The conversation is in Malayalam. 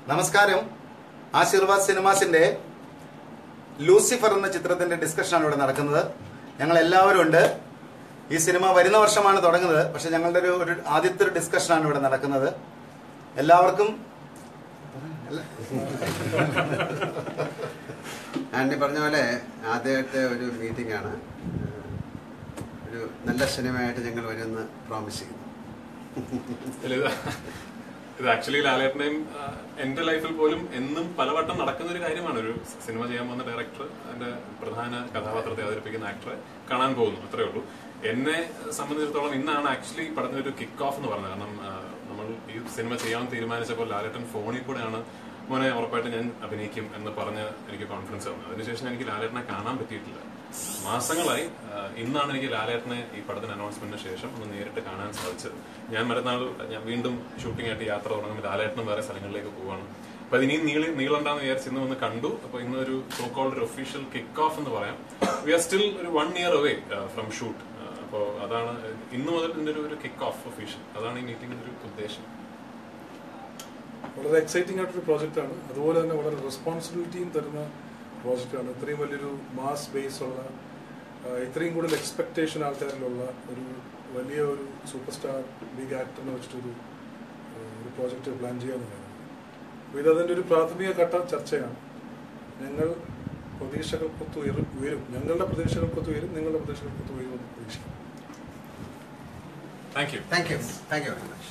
നമസ്കാരം. ആശീർവാദ് സിനിമാസിന്റെ ലൂസിഫർ എന്ന ചിത്രത്തിന്റെ ഡിസ്കഷനാണ് ഇവിടെ നടക്കുന്നത്. ഞങ്ങൾ എല്ലാവരും ഉണ്ട്. ഈ സിനിമ വരുന്ന വർഷമാണ് തുടങ്ങുന്നത്. പക്ഷെ ഞങ്ങളുടെ ഒരു ആദ്യത്തെ ഒരു ഡിസ്കഷനാണ് ഇവിടെ നടക്കുന്നത്. എല്ലാവർക്കും ആൻഡി പറഞ്ഞ പോലെ ആദ്യമായിട്ട് ഒരു മീറ്റിംഗ് ആണ്. ഒരു നല്ല സിനിമയായിട്ട് ഞങ്ങൾ വരുമെന്ന് പ്രോമിസ് ചെയ്യുന്നു. ഇത് ആക്ച്വലി ലാലേട്ടനെയും എന്റെ ലൈഫിൽ പോലും എന്നും പലവട്ടം നടക്കുന്ന ഒരു കാര്യമാണ്. ഒരു സിനിമ ചെയ്യാൻ പോകുന്ന ഡയറക്ടർ അതിന്റെ പ്രധാന കഥാപാത്രത്തെ അവതരിപ്പിക്കുന്ന ആക്ടറെ കാണാൻ പോകുന്നു, അത്രേ ഉള്ളൂ. എന്നെ സംബന്ധിച്ചിടത്തോളം ഇന്നാണ് ആക്ച്വലി പടത്തിന്റെ ഒരു കിക്ക് ഓഫ് എന്ന് പറഞ്ഞത്. കാരണം നമ്മൾ ഈ സിനിമ ചെയ്യാൻ തീരുമാനിച്ചപ്പോൾ ലാലേട്ടൻ ഫോണിൽ കൂടെയാണ് മോനെ ഉറപ്പായിട്ട് ഞാൻ അഭിനയിക്കും എന്ന് പറഞ്ഞ് എനിക്ക് കോൺഫിഡൻസ് തന്നത്. അതിനുശേഷം എനിക്ക് ലാലേട്ടനെ കാണാൻ പറ്റിയിട്ടില്ല. മാസങ്ങളായി. ഇന്നാണ് എനിക്ക് ലാലേട്ടനെ ഈ പടത്തിന് അനൗൺസ്മെന്റിന് ശേഷം ഒന്ന് നേരിട്ട് കാണാൻ സാധിച്ചത്. ഞാൻ മറ്റന്നാൾ ഞാൻ വീണ്ടും ഷൂട്ടിംഗ് ആയിട്ട് യാത്ര തുടങ്ങുമ്പോൾ ലാലേട്ടനും വേറെ സ്ഥലങ്ങളിലേക്ക് പോവാണ്. അപ്പൊ അത് ഇനിയും നീളണ്ടാന്ന് വിചാരിച്ച് ഇന്ന് വന്ന് കണ്ടു. അപ്പൊ ഇന്നൊരു സോ കോൾഡ് ഒരു ഒഫീഷ്യൽ കിക്ക് ഓഫ് എന്ന് പറയാം. വി ആർ സ്റ്റിൽ ഒരു 1 year away ഫ്രം ഷൂട്ട്. അപ്പോൾ അതാണ് ഇന്ന് മുതൽ ഇതിന്റെ ഒരു കിക്ക് ഓഫ് ഒഫീഷ്യൽ. അതാണ് ഈ മീറ്റിംഗിന്റെ ഒരു ഉദ്ദേശം. വളരെ എക്സൈറ്റിംഗ് ആയിട്ടൊരു പ്രോജക്റ്റാണ്. അതുപോലെ തന്നെ വളരെ റെസ്പോൺസിബിലിറ്റിയും തരുന്ന പ്രോജക്റ്റാണ്. ഇത്രയും വലിയൊരു മാസ് ബേസ് ഉള്ള, ഇത്രയും കൂടുതൽ എക്സ്പെക്ടേഷൻ ആൾക്കാരിലുള്ള ഒരു വലിയ ഒരു സൂപ്പർ സ്റ്റാർ ബിഗ് ആക്ടറിനെ വെച്ചിട്ടൊരു പ്രോജക്റ്റ് പ്ലാൻ ചെയ്യാമെന്നുള്ളതാണ്. അപ്പോൾ ഇതതിൻ്റെ ഒരു പ്രാഥമിക ഘട്ട ചർച്ചയാണ്. ഞങ്ങൾ പ്രതീക്ഷകൾക്കൊത്ത് ഉയരും. ഞങ്ങളുടെ പ്രതീക്ഷകൾക്കൊത്ത് ഉയരും, നിങ്ങളുടെ പ്രതീക്ഷകൾക്കൊത്ത് ഉയരുമെന്ന് പ്രതീക്ഷിക്കും. Thank you. Thank you very much.